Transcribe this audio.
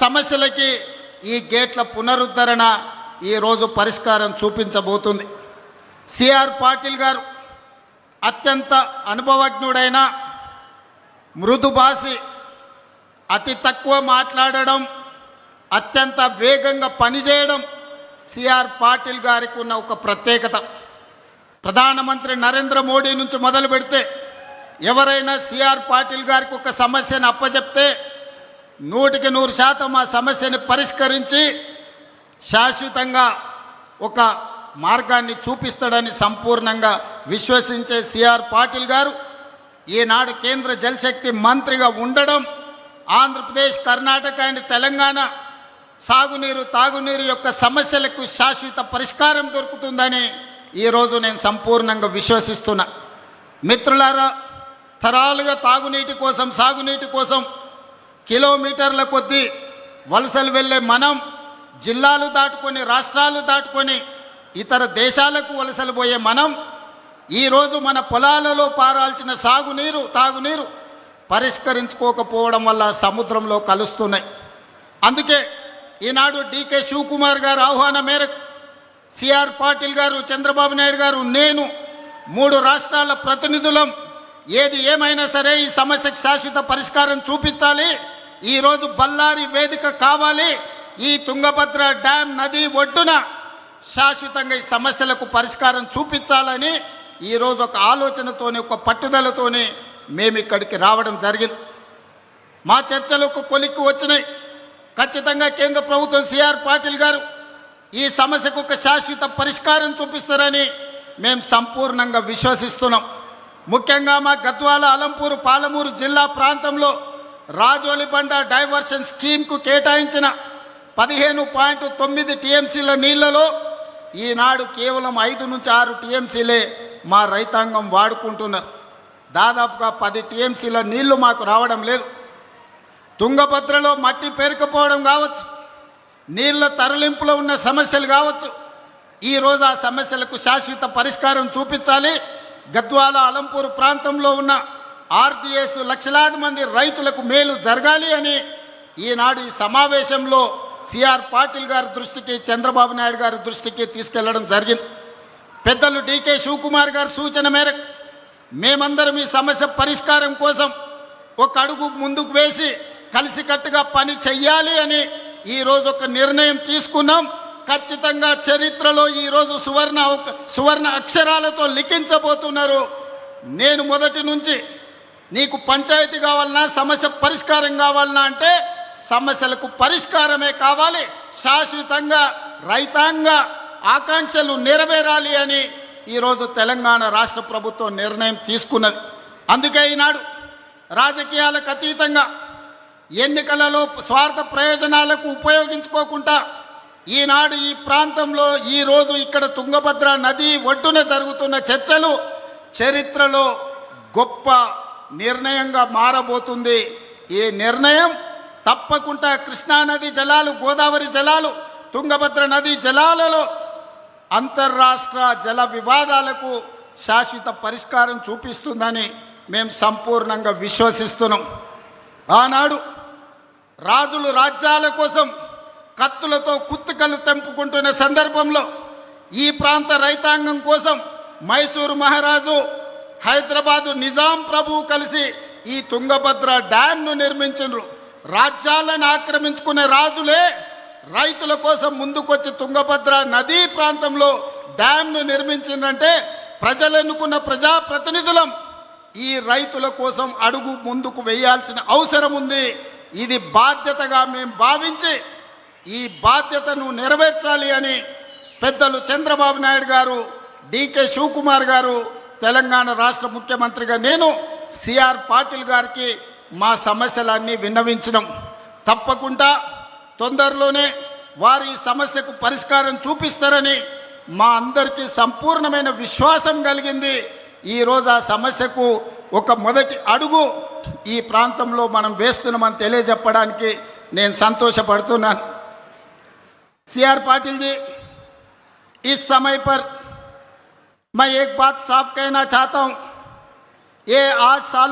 సమస్యలకి ఈ గేట్ల పునరుద్ధరణ ఈరోజు పరిష్కారం చూపించబోతుంది. సిఆర్ పాటిల్ గారు అత్యంత అనుభవజ్ఞుడైన మృదుభాషి, అతి తక్కువ మాట్లాడడం, అత్యంత వేగంగా పనిచేయడం సిఆర్ పాటిల్ గారికి ఉన్న ఒక ప్రత్యేకత. ప్రధానమంత్రి నరేంద్ర మోడీ నుంచి మొదలు పెడితే ఎవరైనా సిఆర్ పాటిల్ గారికి ఒక సమస్యను అప్పచెప్తే 100% ఆ సమస్యని పరిష్కరించి శాశ్వతంగా ఒక మార్గాన్ని చూపిస్తాడని సంపూర్ణంగా విశ్వసించే సిఆర్ పాటిల్ గారు ఈనాడు కేంద్ర జలశక్తి మంత్రిగా ఉండడం, ఆంధ్రప్రదేశ్, కర్ణాటక అండ్ తెలంగాణ సాగునీరు తాగునీరు యొక్క సమస్యలకు శాశ్వత పరిష్కారం దొరుకుతుందని ఈరోజు నేను సంపూర్ణంగా విశ్వసిస్తున్నా. మిత్రులారా, తరాలుగా తాగునీటి కోసం, సాగునీటి కోసం కిలోమీటర్ల కొద్దీ వలసలు వెళ్ళే మనం జిల్లాలు దాటుకొని, రాష్ట్రాలు దాటుకొని ఇతర దేశాలకు వలసలు పోయే మనం ఈరోజు మన పొలాలలో పారాల్సిన సాగునీరు, తాగునీరు పరిష్కరించుకోకపోవడం వల్ల సముద్రంలో కలుస్తున్నాయి. అందుకే ఈనాడు డికే శివకుమార్ గారు ఆహ్వానం మేరకు సిఆర్ పాటిల్ గారు, చంద్రబాబు నాయుడు గారు, నేను 3 రాష్ట్రాల ప్రతినిధులం ఏది ఏమైనా సరే ఈ సమస్యకు శాశ్వత పరిష్కారం చూపించాలి. ఈరోజు బళ్ళారి వేదిక కావాలి. ఈ తుంగభద్ర డ్యామ్ నది ఒడ్డున శాశ్వతంగా ఈ సమస్యలకు పరిష్కారం చూపించాలని ఈరోజు ఒక ఆలోచనతోని, ఒక పట్టుదలతోని మేము ఇక్కడికి రావడం జరిగింది. మా చర్చలు ఒక కొలిక్కి వచ్చినాయి. ఖచ్చితంగా కేంద్ర ప్రభుత్వం, సిఆర్ పాటిల్ గారు ఈ సమస్యకు ఒక శాశ్వత పరిష్కారం చూపిస్తారని మేము సంపూర్ణంగా విశ్వసిస్తున్నాం. ముఖ్యంగా మా గద్వాల, అలంపూరు, పాలమూరు జిల్లా ప్రాంతంలో రాజోలిబండ డైవర్షన్ స్కీమ్కు కేటాయించిన 15.9 టీఎంసీల నీళ్లలో ఈనాడు కేవలం 5 నుంచి 6 టీఎంసీలే మా రైతాంగం వాడుకుంటున్నారు. దాదాపుగా 10 టీఎంసీల నీళ్లు మాకు రావడం లేదు. తుంగభద్రలో మట్టి పేరుకుపోవడం కావచ్చు, నీళ్ల తరలింపులో ఉన్న సమస్యలు కావచ్చు, ఈరోజు ఆ సమస్యలకు శాశ్వత పరిష్కారం చూపించాలి. గద్వాల, అలంపూరు ప్రాంతంలో ఉన్న ఆర్డీఎస్ లక్షలాది మంది రైతులకు మేలు జరగాలి అని ఈనాడు ఈ సమావేశంలో సిఆర్ పాటిల్ గారి దృష్టికి, చంద్రబాబు నాయుడు గారి దృష్టికి తీసుకెళ్లడం జరిగింది. పెద్దలు డికే శివకుమార్ గారి సూచన మేరకు మేమందరం ఈ సమస్య పరిష్కారం కోసం ఒక అడుగు ముందుకు వేసి కలిసికట్టుగా పని చెయ్యాలి అని ఈరోజు ఒక నిర్ణయం తీసుకున్నాం. ఖచ్చితంగా చరిత్రలో ఈరోజు సువర్ణ అక్షరాలతో లిఖించబోతున్నారు. నేను మొదటి నుంచి నీకు పంచాయతీ కావాలన్నా, సమస్య పరిష్కారం కావాలన్నా అంటే సమస్యలకు పరిష్కారమే కావాలి, శాశ్వతంగా రైతాంగ ఆకాంక్షలు నెరవేరాలి అని ఈరోజు తెలంగాణ రాష్ట్ర ప్రభుత్వం నిర్ణయం తీసుకున్నది. అందుకే ఈనాడు రాజకీయాలకు అతీతంగా, ఎన్నికలలో స్వార్థ ప్రయోజనాలకు ఉపయోగించుకోకుండా ఈనాడు ఈ ప్రాంతంలో ఈరోజు ఇక్కడ తుంగభద్ర నది ఒడ్డున జరుగుతున్న చర్చలు చరిత్రలో గొప్ప నిర్ణయంగా మారబోతుంది. ఈ నిర్ణయం తప్పకుండా కృష్ణానది జలాలు, గోదావరి జలాలు, తుంగభద్ర నది జలాలలో అంతర్రాష్ట్ర జల వివాదాలకు శాశ్వత పరిష్కారం చూపిస్తుందని మేము సంపూర్ణంగా విశ్వసిస్తున్నాం. ఆనాడు రాజులు రాజ్యాల కోసం కత్తులతో కుత్తుకలు తెంపుకుంటున్న సందర్భంలో ఈ ప్రాంత రైతాంగం కోసం మైసూరు మహారాజు, హైదరాబాదు నిజాం ప్రభువు కలిసి ఈ తుంగభద్ర డ్యామ్ను నిర్మించారు. రాజ్యాలను ఆక్రమించుకునే రాజులే రైతుల కోసం ముందుకొచ్చి తుంగభద్ర నదీ ప్రాంతంలో డ్యామ్ను నిర్మించిందంటే ప్రజలు ఎన్నుకున్న ప్రజాప్రతినిధులం ఈ రైతుల కోసం అడుగు ముందుకు వేయాల్సిన అవసరం ఉంది. ఇది బాధ్యతగా మేము భావించి ఈ బాధ్యతను నెరవేర్చాలి అని పెద్దలు చంద్రబాబు నాయుడు గారు, డికే శివకుమార్ గారు, తెలంగాణ రాష్ట్ర ముఖ్యమంత్రిగా నేను సిఆర్ పాటిల్ గారికి మా సమస్యలన్నీ విన్నవించినాం. తప్పకుండా తొందరలోనే వారు ఈ సమస్యకు పరిష్కారం చూపిస్తారని మా అందరికీ సంపూర్ణమైన విశ్వాసం కలిగింది. ఈరోజు ఆ సమస్యకు ఒక మొదటి అడుగు ఈ ప్రాంతంలో మనం వేస్తున్నామని తెలియజెప్పడానికి నేను సంతోషపడుతున్నాను. सीआर पाटिल जी, इस समय पर मैं एक बात साफ कहना चाहता हूं, ये आज सालों